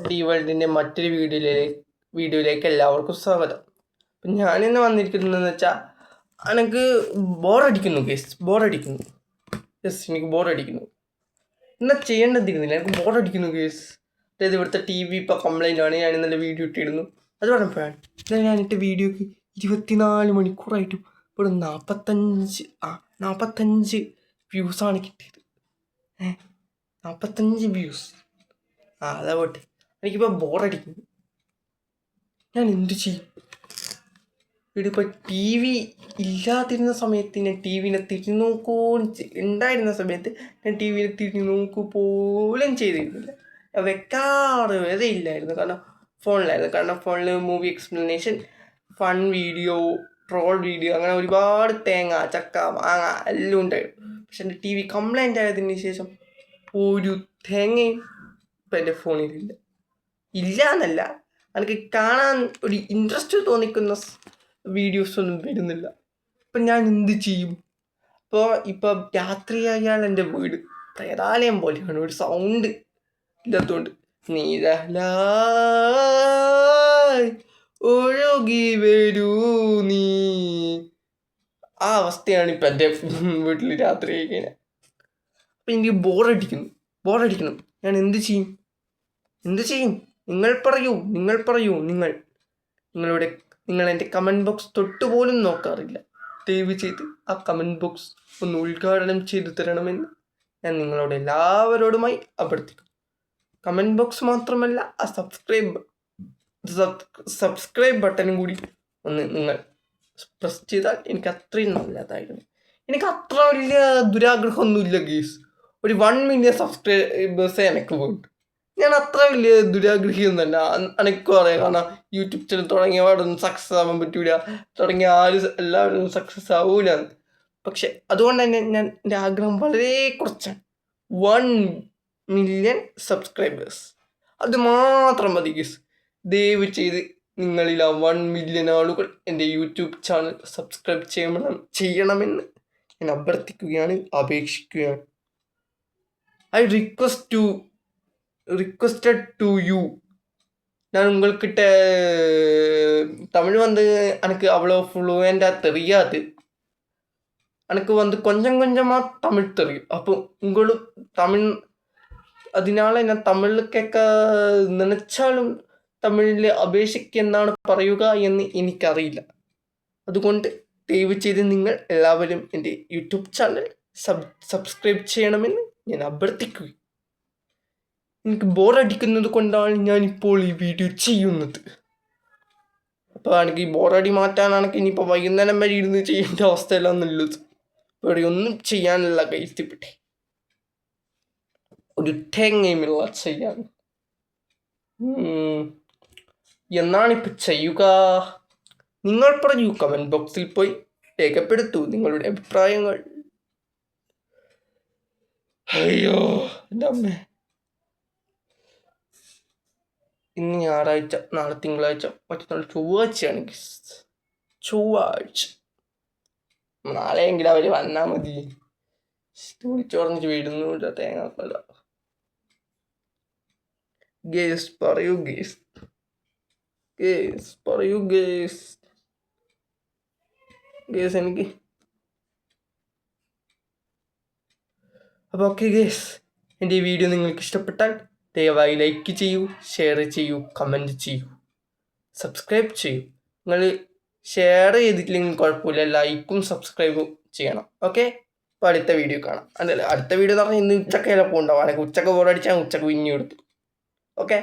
D വേൾഡിൻ്റെ മറ്റൊരു വീഡിയോയിലേക്ക് എല്ലാവർക്കും സ്വാഗതം. അപ്പം ഞാനിന്ന് വന്നിരിക്കുന്നതെന്ന് വെച്ചാൽ എനിക്ക് ബോറടിക്കുന്നു. എനിക്ക് ബോറടിക്കുന്നു. എന്നാ ചെയ്യേണ്ടതിരുന്നില്ല, എനിക്ക് ബോറടിക്കുന്നു കേസ്. അതായത് ഇവിടുത്തെ TV ഇപ്പോൾ കംപ്ലൈൻ്റ് ആണ്. ഞാൻ ഇന്നലെ വീഡിയോ ഇട്ടിരുന്നു. അത് പറഞ്ഞപ്പോഴാണ് ഇന്നലെ ഞാനിട്ട വീഡിയോക്ക് 24 മണിക്കൂറായിട്ടും ഇവിടെ 45 വ്യൂസാണ് കിട്ടിയത്. 45 വ്യൂസ്. അതാ പോട്ടെ. എനിക്കിപ്പോൾ ബോറടിക്കുന്നു. ഞാൻ എന്തു ചെയ്യും? ഇവിടെ TV ഇല്ലാതിരുന്ന സമയത്ത് ഞാൻ TVനെ ഉണ്ടായിരുന്ന സമയത്ത് ഞാൻ TVനെ തിരിഞ്ഞു പോലും ചെയ്തിരുന്നില്ല. വെക്കാറ് വരെ ഇല്ലായിരുന്നു. കാരണം ഫോണിൽ movie explanation, fun video, troll video, അങ്ങനെ ഒരുപാട് തേങ്ങ, ചക്ക, മാങ്ങ എല്ലാം ഉണ്ടായിരുന്നു. പക്ഷെ എൻ്റെ TV കംപ്ലൈൻ്റ് ആയതിന് ശേഷം ഒരു തേങ്ങയും ഇപ്പം എൻ്റെ ഫോണിലില്ല. ഇല്ല എന്നല്ല, എനിക്ക് കാണാൻ ഒരു ഇൻട്രസ്റ്റ് തോന്നിക്കുന്ന വീഡിയോസൊന്നും വരുന്നില്ല. അപ്പം ഞാൻ എന്ത് ചെയ്യും? ഇപ്പോൾ രാത്രിയായാൽ എൻ്റെ വീട് പ്രേതാലയം പോലെയാണ്. ഒരു സൗണ്ട് ഇല്ലാത്തതുകൊണ്ട് നീരലായി ഒഴുകി വരൂ നീ, ആ അവസ്ഥയാണ് ഇപ്പം എൻ്റെ വീട്ടിൽ രാത്രി കഴിഞ്ഞാൽ. അപ്പം എനിക്ക് ബോറടിക്കുന്നു. ഞാൻ എന്ത് ചെയ്യും? നിങ്ങൾ പറയൂ. നിങ്ങൾ എൻ്റെ കമൻറ്റ് ബോക്സ് തൊട്ടുപോലും നോക്കാറില്ല. ദയവ് ചെയ്ത് ആ കമൻറ്റ് ബോക്സ് ഒന്ന് ഉദ്ഘാടനം ചെയ്തു തരണമെന്ന് ഞാൻ നിങ്ങളോട് എല്ലാവരോടുമായി അഭ്യർത്ഥിക്കുന്നു. കമൻറ്റ് ബോക്സ് മാത്രമല്ല, ആ സബ്സ്ക്രൈബ് ബട്ടനും കൂടി ഒന്ന് നിങ്ങൾ പ്രസ് ചെയ്താൽ എനിക്ക് അത്രയും നല്ലതായിരുന്നു. എനിക്ക് അത്ര വലിയ ദുരാഗ്രഹമൊന്നുമില്ല ഗീസ്. ഒരു 1 മില്യൺ സബ്സ്ക്രൈബേഴ്സേ എനിക്ക് വേണ്ടു. ഞാൻ അത്ര വലിയ ദുരാഗ്രഹിയൊന്നുമല്ല. എനിക്കും അറിയാം, കാരണം യൂട്യൂബ് ചാനൽ തുടങ്ങിയപാടൊന്നും സക്സസ് ആവാൻ പറ്റൂല, തുടങ്ങിയ എല്ലാവരും സക്സസ് ആവൂല. പക്ഷെ അതുകൊണ്ട് തന്നെ ഞാൻ എൻ്റെ ആഗ്രഹം വളരെ കുറച്ചാണ്. 1 മില്യൺ സബ്സ്ക്രൈബേഴ്സ്, അത് മാത്രം മതി ഗീസ്. ദയവ് ചെയ്ത് നിങ്ങളിൽ ആ 1 മില്യൺ ആളുകൾ എൻ്റെ യൂട്യൂബ് ചാനൽ സബ്സ്ക്രൈബ് ചെയ്യണമെന്ന് ഞാൻ അപേക്ഷിക്കുകയാണ്. I requested to you. நான் உங்கள்கிட்ட தமிழ் எனக்கு அவ்வளோ ஃப்ளூயண்டாக தெரியாது. எனக்கு கொஞ்சமாக தமிழ் தெரியும். அப்போ உங்களுக்கு தமிழ், അതിനാൽ ഞാൻ തമിഴിൽ കേൾക്ക നനച്ചാലും തമിഴിൽ അപേക്ഷിക്ക് എന്താണ് പറയുക എന്ന് എനിക്കറിയില്ല. അതുകൊണ്ട് ദയവ് ചെയ്ത് നിങ്ങൾ എല്ലാവരും എൻ്റെ യൂട്യൂബ് ചാനൽ സബ്സ്ക്രൈബ് ചെയ്യണമെന്ന് ഞാൻ അഭ്യർത്ഥിക്കുകയും. എനിക്ക് ബോറടിക്കുന്നത് കൊണ്ടാണ് ഞാനിപ്പോൾ ഈ വീഡിയോ ചെയ്യുന്നത്. അപ്പോൾ എനിക്ക് ഈ ബോറടി മാറ്റാനാണെങ്കിൽ ഇനിയിപ്പോൾ വൈകുന്നേരം വരെ ഇരുന്ന് ചെയ്യേണ്ട അവസ്ഥയിലാണെന്നുള്ളത്. ഇവിടെ ഒന്നും ചെയ്യാനുള്ള കയ്യിൽപ്പെട്ടെ, ഒരു തേങ്ങയുമില്ല ചെയ്യാൻ. എന്നാണിപ്പോൾ ചെയ്യുക? നിങ്ങൾ പറയൂ. കമൻറ്റ് ബോക്സിൽ പോയി രേഖപ്പെടുത്തൂ നിങ്ങളുടെ അഭിപ്രായങ്ങൾ. അയ്യോ എൻ്റെ അമ്മേ. ഇന്ന് ഞായറാഴ്ച, നാളെ തിങ്കളാഴ്ച, മറ്റന്നാൾ ചൊവ്വാഴ്ചയാണ്. നാളെയെങ്കിലും അവർ വന്നാൽ മതി. വിളിച്ചോർന്നിട്ട് വീടുന്നില്ല തേങ്ങാക്കൊല. പറയൂ എനിക്ക്. അപ്പോൾ ഓക്കെ ഗേസ്, എൻ്റെ ഈ വീഡിയോ നിങ്ങൾക്ക് ഇഷ്ടപ്പെട്ടാൽ ദയവായി ലൈക്ക് ചെയ്യൂ, ഷെയർ ചെയ്യൂ, കമൻറ്റ് ചെയ്യൂ, സബ്സ്ക്രൈബ് ചെയ്യൂ. നിങ്ങൾ ഷെയർ ചെയ്തിട്ടില്ലെങ്കിൽ കുഴപ്പമില്ല, ലൈക്കും സബ്സ്ക്രൈബും ചെയ്യണം. ഓക്കെ, അപ്പോൾ അടുത്ത വീഡിയോ കാണാം. അടുത്ത വീഡിയോ എന്ന് പറഞ്ഞാൽ ഇന്ന് ഉച്ചക്കയിലൊക്കെ ഉണ്ടാവും. എനിക്ക് ഉച്ചക്ക് ബോറടിച്ചാൽ ഉച്ചക്ക് പിന്നെയും എടുത്തു. ഓക്കെ.